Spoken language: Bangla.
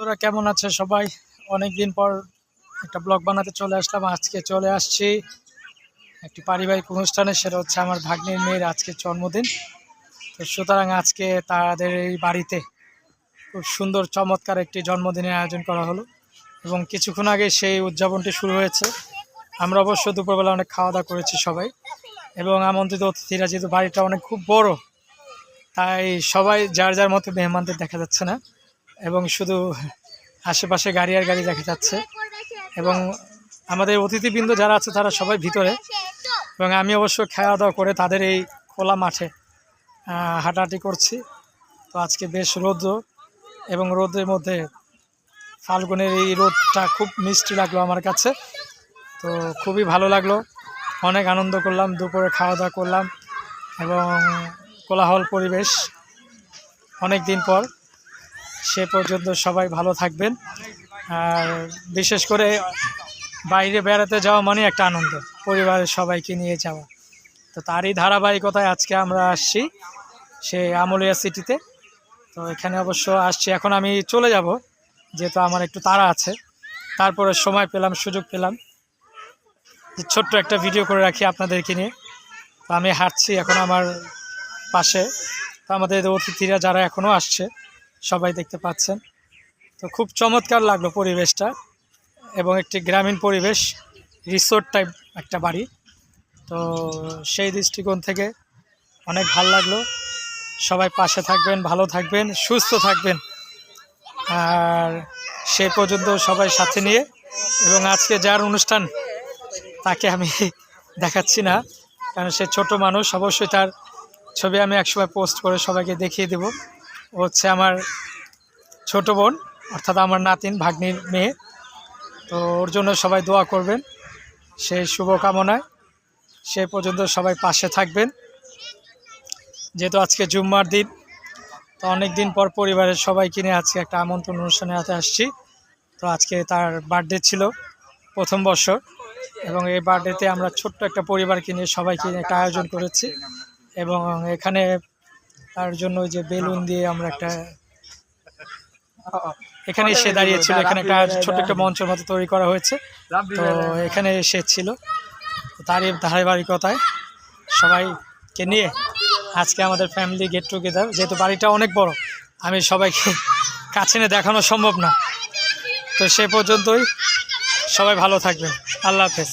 বন্ধুরা কেমন আছে সবাই? অনেক দিন পর একটা ব্লগ বানাতে চলে আসলাম। আজকে চলে আসছি একটি পারিবারিক অনুষ্ঠানে, সেটা হচ্ছে আমার ভাগ্নির মেয়ের আজকে জন্মদিন। তো সুতরাং আজকে তাদের এই বাড়িতে খুব সুন্দর চমৎকার একটি জন্মদিনের আয়োজন করা হলো এবং কিছুক্ষণ আগে সেই উদযাপনটি শুরু হয়েছে। আমরা অবশ্য দুপুরবেলা অনেক খাওয়া দাওয়া করেছি সবাই, এবং আমন্ত্রিত অতিথিরা যেহেতু বাড়িটা অনেক খুব বড়, তাই সবাই যার যার মতো মেহমানদের দেখা যাচ্ছে না, এবং শুধু আশেপাশে গাড়ি আর গাড়ি দেখা যাচ্ছে। এবং আমাদের অতিথিবৃন্দ যারা আছে তারা সবাই ভিতরে, এবং আমি অবশ্য খাওয়া দাওয়া করে তাদের এই খোলা মাঠে হাঁটাহাঁটি করছি। তো আজকে বেশ রৌদ্র, এবং রোদের মধ্যে ফাল্গুনের এই রোদটা খুব মিষ্টি লাগলো আমার কাছে। তো খুবই ভালো লাগলো, অনেক আনন্দ করলাম, দুপুরে খাওয়া দাওয়া করলাম, এবং কোলাহল পরিবেশ অনেক দিন পর। সে পর্যন্ত সবাই ভালো থাকবেন। আর বিশেষ করে বাইরে বেড়াতে যাওয়া মানে একটা আনন্দ, পরিবারের সবাইকে নিয়ে যাওয়া। তো তারই ধারাবাহিকতায় আজকে আমরা আসছি সে আমলিয়া সিটিতে। তো এখানে অবশ্য আসছি, এখন আমি চলে যাব যেহেতু আমার একটু তাড়া আছে। তারপরে সময় পেলাম, সুযোগ পেলাম যে ছোট্ট একটা ভিডিও করে রাখি আপনাদেরকে নিয়ে। তো আমি হাঁটছি এখন আমার পাশে। তো আমাদের অতিথিরা যারা এখনও আসছে সবাই দেখতে পাচ্ছেন। তো খুব চমৎকার লাগলো পরিবেশটা, এবং একটি গ্রামীণ পরিবেশ, রিসোর্ট টাইপ একটা বাড়ি। তো সেই দৃষ্টিকোণ থেকে অনেক ভালো লাগলো। সবাই পাশে থাকবেন, ভালো থাকবেন, সুস্থ থাকবেন। আর সেই পর্যন্ত সবাই সাথে নিয়ে, এবং আজকে যার অনুষ্ঠান তাকে আমি দেখাচ্ছি না, কারণ সে ছোট মানুষ। অবশ্যই তার ছবি আমি একসময় পোস্ট করে সবাইকে দেখিয়ে দেব। ও হচ্ছে আমার ছোট বোন, অর্থাৎ আমার নাতিন, ভাগ্নির মেয়ে। তো ওর জন্য সবাই দোয়া করবেন সেই শুভকামনায়। সে পর্যন্ত সবাই পাশে থাকবেন। যেহেতু আজকে জুম্মার দিন, তো অনেক দিন পর পরিবারের সবাইকে নিয়ে আজকে একটা আমন্ত্রণ অনুষ্ঠানে হাতে আসছি। তো আজকে তার বার্থডে ছিল, প্রথম বর্ষ, এবং এই বার্থডেতে আমরা ছোট্ট একটা পরিবারকে নিয়ে সবাইকে নিয়ে একটা আয়োজন করেছি। এবং এখানে তার জন্য ওই যে বেলুন দিয়ে আমরা একটা, এখানে এসে দাঁড়িয়েছিল, এখানে একটা ছোট্ট একটা মঞ্চের মতো তৈরি করা হয়েছে। তো এখানে এসেছিল, তারই ধারাবাহিকতায় সবাইকে নিয়ে আজকে আমাদের ফ্যামিলি গেট টুগেদার। যেহেতু বাড়িটা অনেক বড়, আমি সবাইকে কাছে নিয়ে দেখানো সম্ভব না। তো সে পর্যন্তই, সবাই ভালো থাকবেন। আল্লাহ হাফেজ।